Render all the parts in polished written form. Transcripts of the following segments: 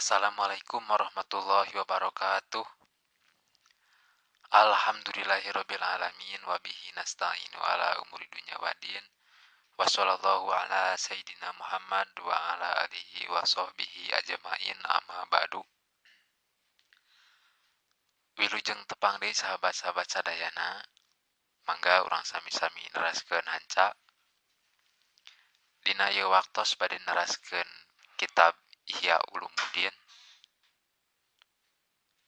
Assalamualaikum warahmatullahi wabarakatuh. Alhamdulillahirabbil alamin wa bihi nasta'inu ala umuri dunya waddin. Wassallallahu ala sayyidina Muhammad wa ala alihi wa sahbihi ajmain amma ba'du. Wilujeng tepang deui sahabat-sahabat sadayana. Mangga urang sami-sami neraskeun hanca. Dina ieu waktos bade neraskeun kitab Ihya Ulumuddin.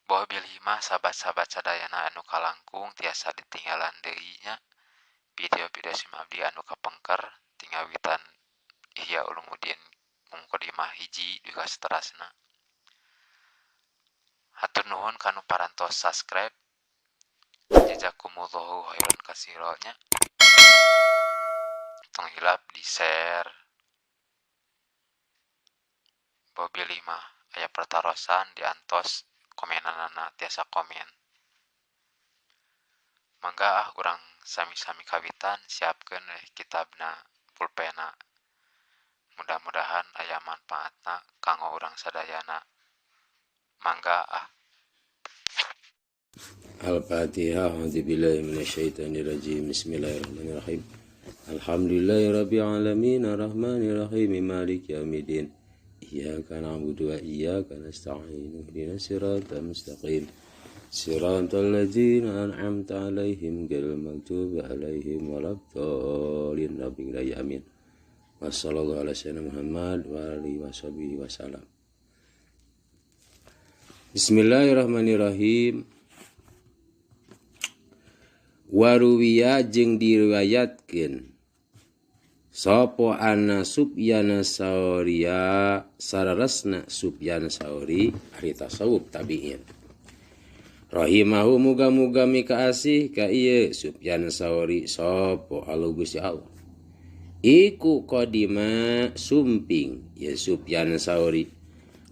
Boh bilih mah sahabat-sahabat sadayana anu kalangkung tiasa ditinggalan deui nya video-video simabdi anu kapengker tingawitan Ihya Ulumuddin mukadimah hiji juga seterusna. Hatur nuhun kanu parantos subscribe. Jazakumullahu khairan katsiran. Tong hilap di share. Boh bilih mah aya pertarosan diantos komenanana tiasa komen. Mangga urang sami-sami kawitan siapkeun kitabna pulpena. Mudah-mudahan aya manfaatna kanggo urang sadayana. Mangga Al-Fatihah. A'udzubillahi minasyaitonirrajim. Bismillahirrahmanirrahim. Alhamdulillahirabbil alamin arrahmanir rahim maliki yaumiddin. Iyyaka na'budu wa iyyaka nasta'in. Ihdinas siratal mustaqim. Siratal ladzina an'amta 'alaihim ghairil maghdubi 'alaihim waladdallin. Amin. Wassallallahu ala sayyidina Muhammad wa alihi washabihi wasallam. Bismillahirrahmanirrahim. Waruwiya jeung diriwayatkeun sapa anna Sufyan Sauriya sararasna Sufyan Sauri ahli tasawuf tabi'in. Rahimahu muga-muga mika asih ka ieu Sufyan Sauri sapa Gusti Allah. Iku qadima sumping ya Sufyan Sauri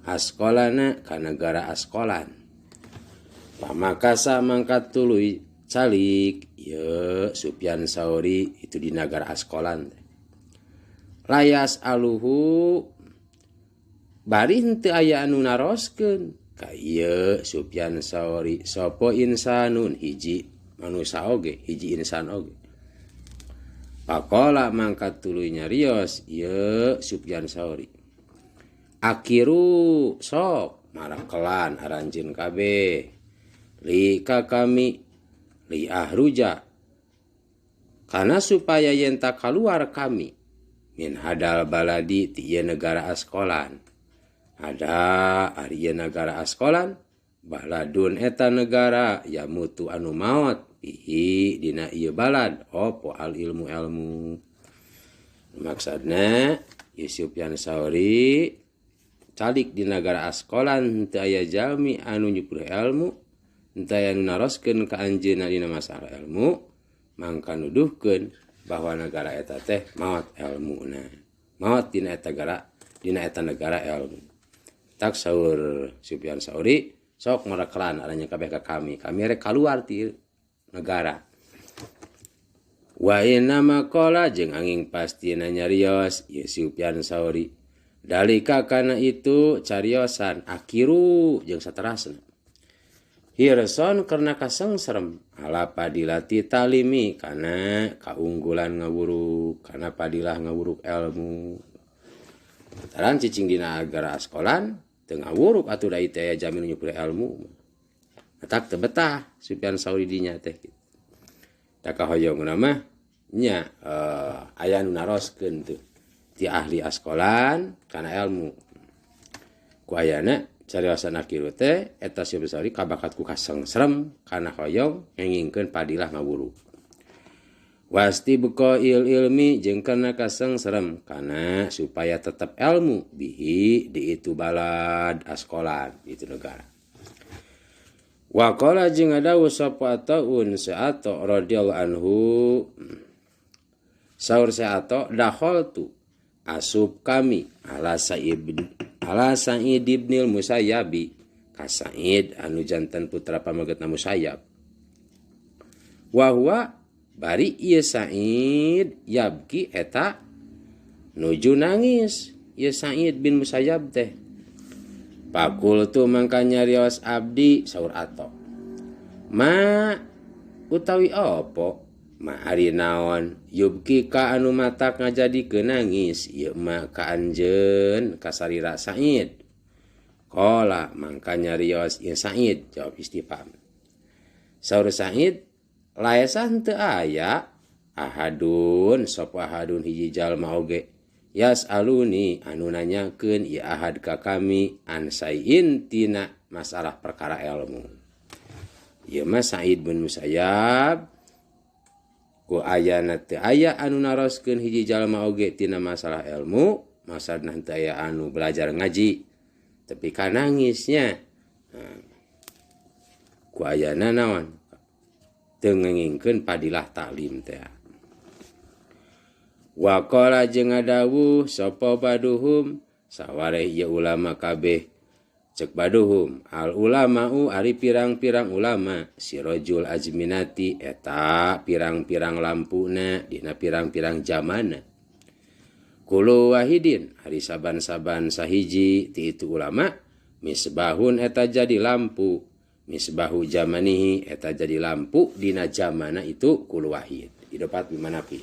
askolana ka negara Askolan. Pamakasa mangkat tuluy calik ya Sufyan Sauri itu di negara Askolan. Layas aluhu bari henteu aya anu naroskeun ka ieu Sufyan Sauri sapa insanun hiji manusia oge hiji insan oge. Pakola mangkat tuluy nyarios ieu Sufyan Sauri. Akiru sok marakelan aranjeun kabeh li ka kami li ahruja kana supaya yen tak kaluar kami min hadal baladi ti ieu negara Askolan. Ada ari ieu negara Askolan baladun eta negara yamutu anu maot bihi dina ieu balad opo al ilmu. Maksudna Sufyan Sauri calik di negara Askolan teu aya jalmi anu nyukur ilmu, teu aya nu naroskeun ka anjeunna dina masalah ilmu, mangka nuduhkeun bahwa negara eta teh maot ilmuna. Maot dina eta negara ilmu. Tak saur Sufyan Sauri, sok marakelan aranya kabeh ka kami rek kaluar ti negara. Wa inna maqala jeung anging pastina nyarios ieu Sufyan Sauri. Dalika kana itu cariosan akiru jeung saterasna. Hirson karena kasengserem ala padilati talimi kana kaunggulan ngawuruk kana padilah ngawuruk ilmu. Taran cicing dina negara Askolan teu ngawuruk atuh da teh jamin nyukur ilmu. Tak teu betah Sufyan Sauri dinya teh. Tak kahoyongna mah nya aya nu naroskeun teu ti ahli Askolan kana ilmu. Ku ayana cariosan akiru teh eta Sufyan Sauri kabakat ku kasengserem kana hoyong ngengingkeun padilah ngawuruk. Wasti buka ilmi jeung kana kasengserem kana supaya tetap ilmu bihi di itu balad Askolan itu negara. Wa qala jeung adawu sapa ataun sa'ato radhiyallahu anhu saur sa'ato dakhaltu asub kami ala Sa'id ibnil Musayyabi ka Sa'id anu janten putra pamagetna Musayyab. Wa huwa bari ieu Sa'id yabki eta nuju nangis ieu Sa'id bin Musayyab teh. Pakultu mangka nyarios abdi saur Atok. Ma utawi opo? Ma ari naon? Yubki ka anu matak ngajadikeun nangis, ieu ma ka anjeun kasarira Said. Qala mangka nyarios ieu Said jawab istifham. Saur Said, laesan teu aya ahadun sapa ahadun hiji jalma oge. Yas'aluni anu nanyakeun ieu ahad ka kami an sain tina masalah perkara ilmu. Ieu mah Said bin Musayyab ku ayana teu aya anu naroskeun hiji jalma oge tina masalah ilmu, maksudna teu aya anu belajar ngaji, tapi kanangisnya. Ku ayana naon? Teu ngengingkeun padilah taklim teh. Wa qala jeung ngadawuh sapa baduhum sawareh ieu ulama kabeh cek baduhum al ulama'u ari pirang-pirang ulama sirajul azminati eta pirang-pirang lampuna dina pirang-pirang zamana. Kulu wahidin ari saban-saban sahiji ti itu ulama misbahun eta jadi lampu. Misbahu zamanihi eta jadi lampu dina zamana itu kulu wahid. Idopat bimanapi.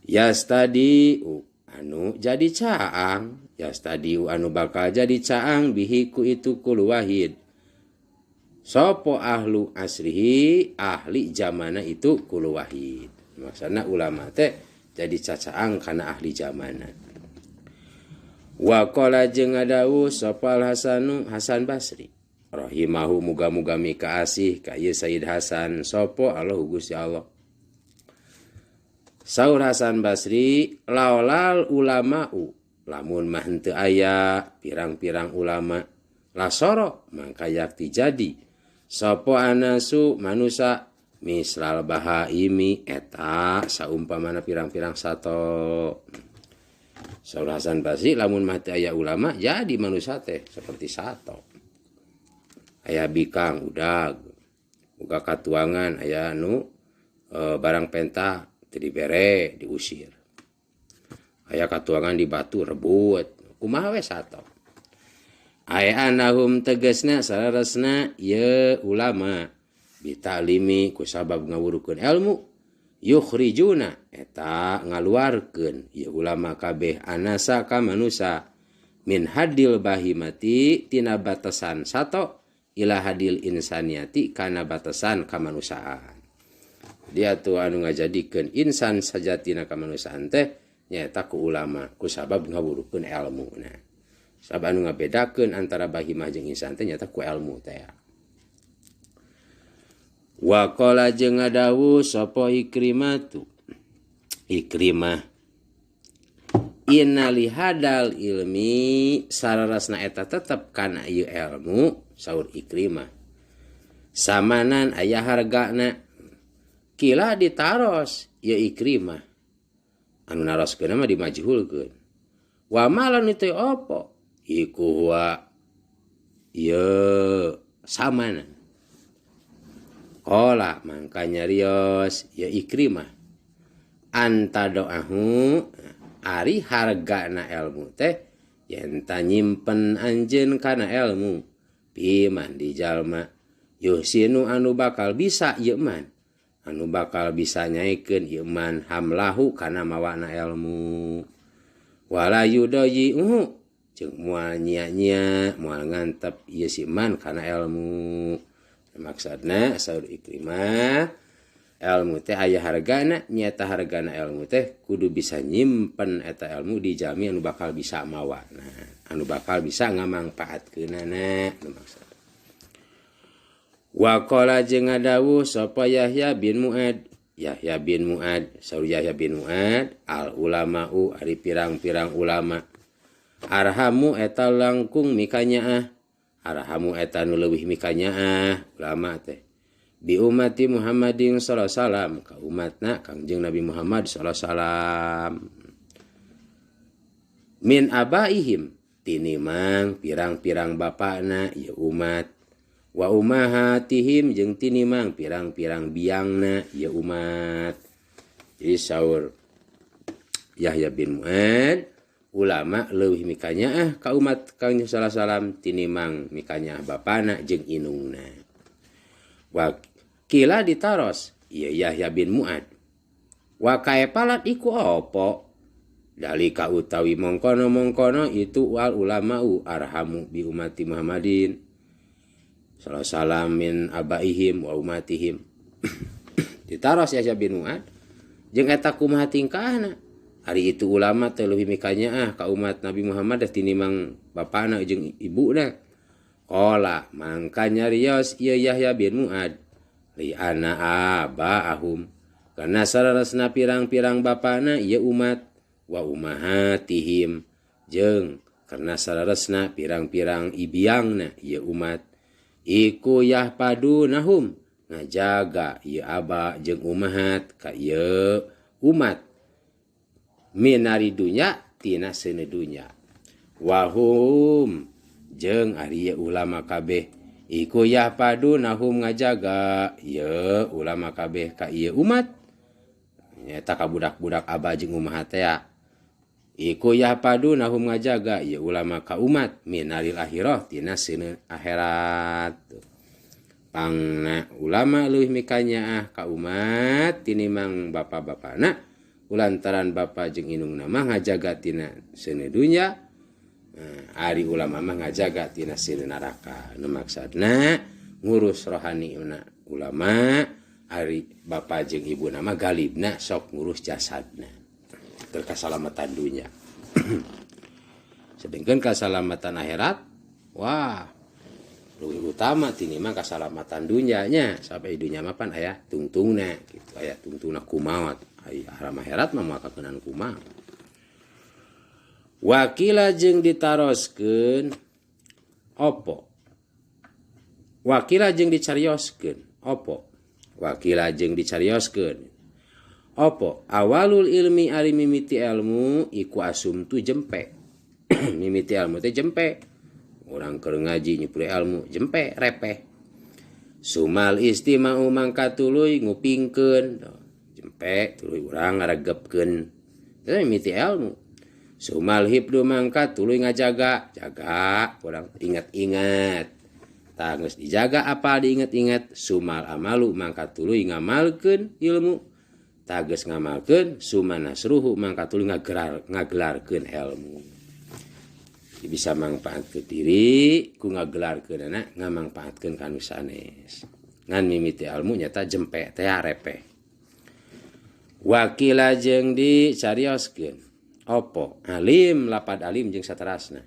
Yastadiu anu jadi caang. Yastadiu anu bakal jadi caang bihiku itu kulu wahid. Sopo ahlu asrihi ahli zamana itu kulu wahid. Maksudna ulama teh jadi cacaang kana ahli zamana. Wa qala jeung ngadawuh sapa Hasanu Hasan Basri rahimahu muga-muga mika asih ka ieu Sayyid Hasan sapa Allah Gusti Allah. Saur Hasan Basri laulal ulama'u lamun mah henteu aya pirang-pirang ulama lasoro mangka yakti jadi sapa anasu manusa mislal bahaimi eta saumpamana pirang-pirang sato. Saur Hasan Basri lamun mah teu aya ulama jadi manusia teh seperti sato. Aya bikang udag, buka katuangan aya anu barang penta teu dibere diusir. Aya katuangan di batu rebut, kumaha we sato. Aya anahum tegasna sararesna ieu ulama bitalimi ku sabab ngawurukeun ilmu yukhrijuna eta ngaluarkeun ieu ulama kabeh anasa ka manusa min hadil bahimati tina batasan sato ila hadil insaniati kana batasan kamanusaan. Dia tu anu ngajadikeun insan sajatina kamanusaan teh nyaeta ku ulama ku sabab ngawurukeun ilmu. Nah, sabab anu ngabedakeun antara bahimah jeung insan teh nyaeta ku ilmu teh. Wa qala jeung ngadawuh sapa Ikrimah inna lihadal ilmi sararasna eta tetep kana ieu ilmu saur Ikrimah samanan aya hargana kila ditaros ieu Ikrimah anu naroskeun mah dimajhulkeun wa malan itu apa iku wa ieu samanan. Qala mangka nyarios ya Ikrimah anta doahu ari hargana ilmu teh yen ta nyimpen anjeun kana ilmu piman di jalma yuhsinu anu bakal bisa ieu man anu bakal bisa nyaikeun ieu man hamlahu kana mawana ilmu wala yudayi'u jeung moal nya-nya moal ngantep ieu si man kana ilmu. Maksudna saur Ikrimah ilmu teh aya hargana nyata hargana ilmu teh kudu bisa nyimpen eta ilmu dijami anu bakal bisa mawa anu bakal bisa ngamangpaatkeunana maksud. Wa qala jeung ngadawuh sapa Yahya bin Muad saur Yahya bin Muad al ulama'u ari pirang-pirang ulama arhamu eta langkung mikanyaah arhamu eta nu leuwih mikanyaah ulama teh bi ummati Muhammadin sallallahu alaihi wasallam ka umatna Kangjeng Nabi Muhammad sallallahu alaihi wasallam min abaihim tinimang pirang-pirang bapana ya umat wa ummahatihim jeung tinimang pirang-pirang biangna ya umat. Jadi saur Yahya bin Muad ulama leuwih mikanya ka umat Kang salam tinimang mikanya bapana jeung inungna. Wakila ditaros ieu Yahya bin Mu'ad. Wa kaepalat iku apa? Dalika utawi mongkono itu wal ulama'u arhamu bi umati Muhammadin sallallahu min abaihim wa umatihim. Ditaros Yahya bin Mu'ad jeung eta kumaha tingkahna. Hari itu ulama teh leuwih mikanya ka umat Nabi Muhammad tinimang bapana jeung ibuna. Qala mangka nyarios ieu Yahya bin Mu'ad li ana abaahum kana sarasna pirang-pirang bapana ieu umat wa umahatihim jeung karena sarasna pirang-pirang ibiangna ieu umat iku yahpadunahum ngajaga ieu aba jeung umahat ka ieu umat minari dunya tina seuneu dunya wahum jeung ari ulama kabeh iku yahpadunahum ngajaga ieu ulama kabeh ka ieu umat nyata ka budak-budak aba jeung umahat teh iku yahpadunahum ngajaga ieu ulama ka umat minaril akhirah tina seuneu akhirat. Pangna ulama leuwih mikanya ka umat tinimang bapa-bapana ulantaran bapa jeung inungna mah ngajaga tina seuneu dunya. Ari ulama mah ngajaga tina seuneu neraka. Nu maksudna ngurus rohaniuna ulama, ari bapa jeung ibuna mah galibna sok ngurus jasadna. Keselamatan dunia. Sedangkan keselamatan akhirat, wah, lebih utama tinimang keselamatan dunianya. Sampai dunia mah pan aya tungtungna, gitu aya tungtungna kumaot. Aya haram akhirat mah makakenan kumaha. Wakila jeung ditaroskeun opo? Wakila jeung dicarioskeun opo? Wakila jeung dicarioskeun opo awalul ilmi ari mimiti ilmu iku asumtu jempe. Mimiti ilmu teh jempe. Urang keur ngaji nyupri ilmu jempe repeh. Sumal istima'u mangka tuluy ngupingkeun. Jempe tuluy urang ngaregepkeun. Teh mimiti ilmu. Sumal hibdu mangka tuluy ngajaga, jaga urang ingat-ingat. Tah geus dijaga apa diingat-ingat. Sumal amalu mangka tuluy ngamalkeun ilmu. Tages ngamalkeun sumanasruhu mangka tuluy ngagelarkeun ilmu. Bisa mangpaatkeun diri ku ngagelarkeunana ngamangpaatkeun kanu sanes. Ngan mimiti ilmu nyata jempe teh repeh. Wakila jeung dicarioskeun opo alim lapad alim jeung saterasna.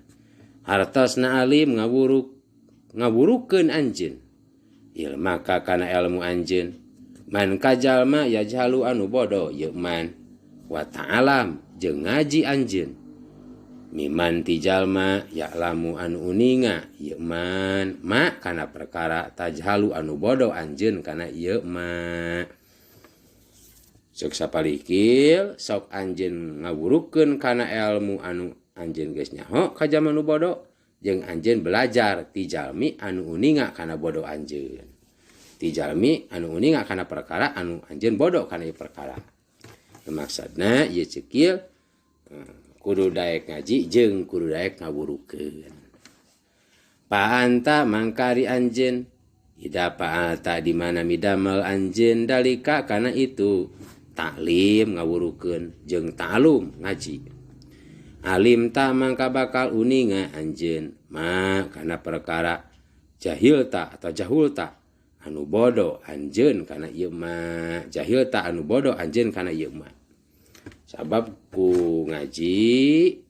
Hartosna alim ngawurukeun anjeun. Ilmaka kana ilmu anjeun. Man kajalma yajhalu anu bodo ieu man wa ta'alam jeung ngaji anjeun miman ti jalma ya'lamu anu uninga ieu man ma kana perkara tajhalu anu bodo anjeun kana ieu ma sok sapalikil sok anjeun ngawurukeun kana ilmu anu anjeun geus nyaho ka jalma anu bodo jeung anjeun belajar ti jalmi anu uninga kana bodo anjeun. Ti jalmi anu uninga kana perkara anu anjeun bodoh kana ieu perkara. Maksudna ieu cekil kudu daek ngaji jeung kudu daek ngawurukeun. Paanta mangkari anjeun ida paata di mana midamel anjeun dalika kana itu taklim ngawurukeun jeung ta'alum ngaji. Alim ta mangka bakal uninga anjeun ma kana perkara jahil ta atau jahul ta anu bodoh anjeun kana ieu mah jahil ta anu bodoh anjeun kana ieu mah sabab ku ngaji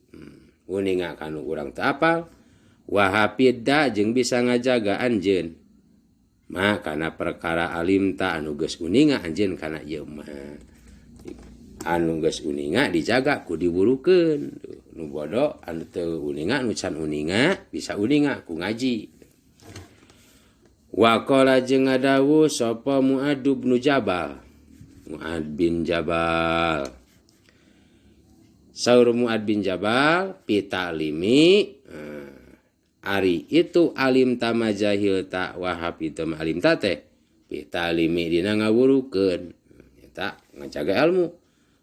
uninga kanu urang teu apal wa hafidda jeung bisa ngajaga anjeun mah kana perkara alim ta anu geus uninga anjeun kana ieu mah anu geus uninga dijaga ku diwurukeun nu bodoh anu teu uninga nu can uninga bisa uninga ku ngaji. Waqala jeung ngadawuh sapa Mu'ad bin Jabal. Mu'ad bin Jabal. Saur Mu'ad bin Jabal pitalimi ari itu alim ta majahil ta wa hafidzum alim ta teh pitalimi dina ngawurukeun eta ngajaga ilmu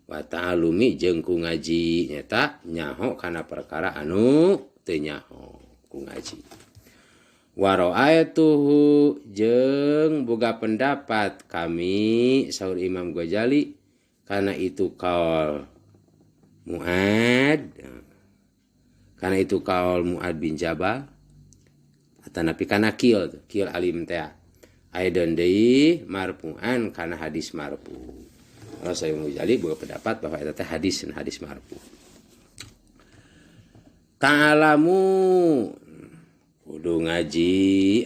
wa ta'alumi jeung ku ngaji nyata nyaho kana perkara anu teu nyaho ku ngaji. Wa ra'aituhu jeung boga pendapat kami saur Imam Ghazali kana itu kaul Mu'ad, kana itu kaul Mu'ad bin Jabal atanapi kana kieu alim teh aidan deui marfu'an kana hadis marfu. Kalau saya Ghazali boga pendapat bahwa eta teh hadis marfu. Ta'alamu kudu ngaji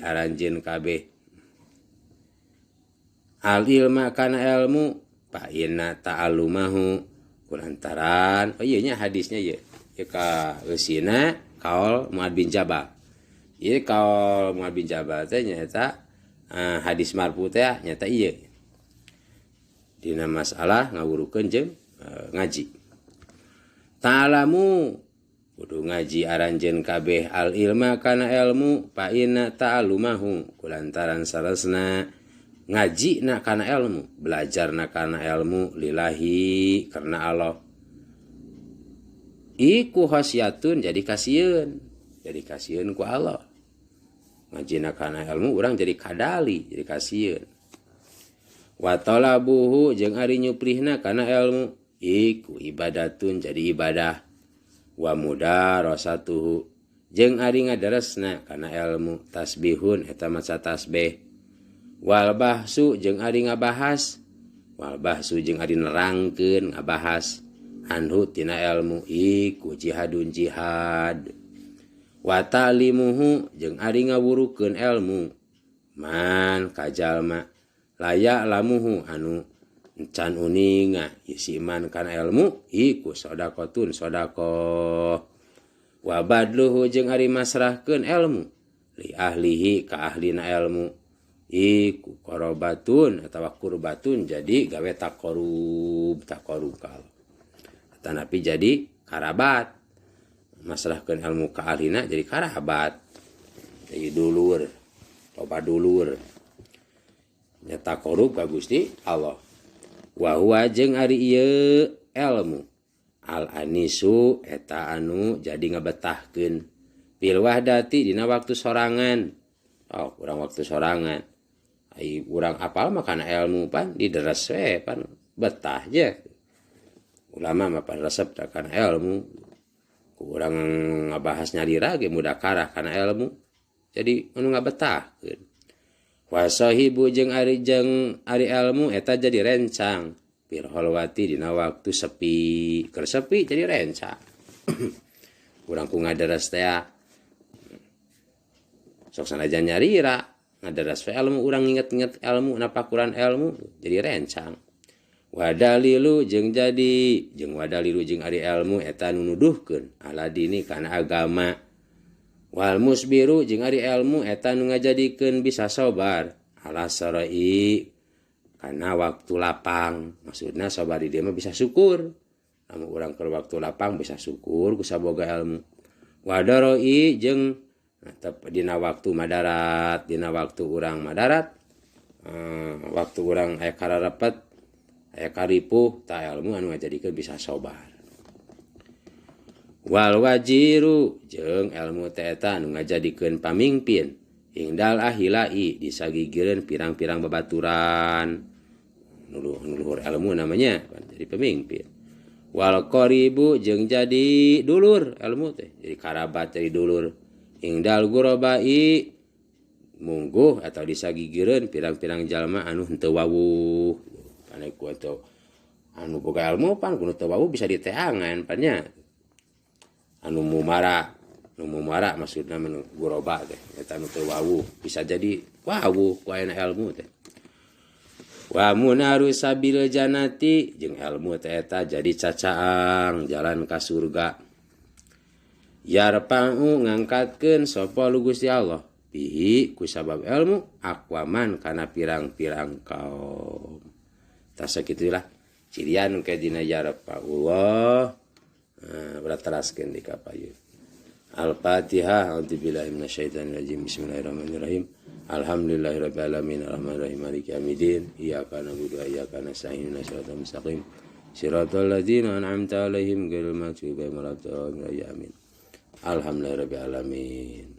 aranjeun kabeh. Al ilma kana ilmu fa inna ta'alumahu kulantaran ieu nya hadisnya ieu ka eusina kaul Mu'ad bin Jabal. Ieu kaul Mu'ad bin Jabal teh nyaeta hadis marfu teh nyata ieu. Dina masalah ngawurukeun jeung ngaji. Ta'alamu kudu ngaji aranjeun kabeh al ilma kana ilmu fa inna ta'alumahu kulantaran saresna ngaji na kana ilmu belajar na kana ilmu lillahi karena Allah iku khasiatun jadi kasieun ku Allah ngaji na kana ilmu urang jadi kadali jadi kasieun wa talabuhu jeung ari nyuprihna kana ilmu iku ibadatun jadi ibadah wa mudarasatuhu jeung ari ngadaresna kana ilmu tasbihun eta maca tasbih wal bahsu jeung ari ngabahas wal bahsu jeung ari nerangkeun ngabahas anhu tina ilmu iku jihadun jihad wa ta'limuhu jeung ari ngawurukeun ilmu man kajalma layak lamuhu anu encan uninga isiman kana ilmu iku sedekahun sedekah wa badluhu jeung ari masrahkeun ilmu li ahlihi ka ahlina ilmu iku qorobatun atawa kurbatun jadi gawe taqarrub kal tanapi jadi karabat masrahkeun ilmu ka ahlina jadi karabat jadi dulur loba dulur nyata korup ka Gusti Allah wa huwa jeung ari ieu ilmu al anisu eta anu jadi ngabetahkeun fil wahdati dina waktu sorangan urang waktu sorangan ai urang apal mah kana ilmu pan dideres we pan betah je ulama mah pan resep kana ilmu urang ngabahas nyalira ge mudakarah kana ilmu jadi anu ngabetahkeun wa sahibu jeung ari ilmu eta jadi rencang fil halwati dina waktu sepi keur sepi jadi rencang urang ku ngadaras teh sok sanajan nyarira ngadaras we ilmu urang inget-inget ilmu napakuran ilmu jadi rencang wadalilu jeung ari ilmu eta nunuduhkeun ala dini kana agama wal musbiru jeung ari ilmu eta nu ngajadikeun bisa sabar ala sarai kana waktu lapang maksudna sabar di dieu mah bisa syukur lamun urang keur waktu lapang bisa syukur ku saboga ilmu wadaroi jeung dina waktu madarat dina waktu urang madarat waktu urang aya kararepet aya karipuh ta ilmu anu ngajadikeun bisa sabar wal wajiru jeung ilmu teh eta anu ngajadikeun pamingpin ingdal ahilai disagigireun pirang-pirang babaturan nuluhur ilmu namanya jadi pemimpin wal qaribu jeung jadi dulur ilmu teh jadi karabat jadi dulur ingdal gurabai mungguh atau disagigireun pirang-pirang jalma anu henteu wawuh kana ku anu boga ilmu pan kudu teu wawuh bisa diteangan pan nya anu mumara maksudna menu guroba teh eta anu teu wawuh bisa jadi wawuh ku aya ilmu teh wa munaru sabil janati jeung ilmu teh eta jadi cacaang jalan ka surga yarpa'u ngangkatkeun sapa Gusti Allah bihi ku sabab ilmu aqwaman kana pirang-pirang kaum tah sakitulah cirian ke dina yarpa'ullah berateraskeun di kapayeun Al-Fatihah. A'udzubillahi minasyaitonir rajim. Bismillahirrahmanirrahim. Alhamdulillahirabbil alamin arrahmanirrahim maliki yaumiddin. Iyyaka na'budu wa iyyaka nasta'in ihdinas siratal mustaqim. Siratal ladzina an'amta 'alaihim ghairil maghdubi 'alaihim waladdallin. Amin. Alhamdulillahirabbil alamin.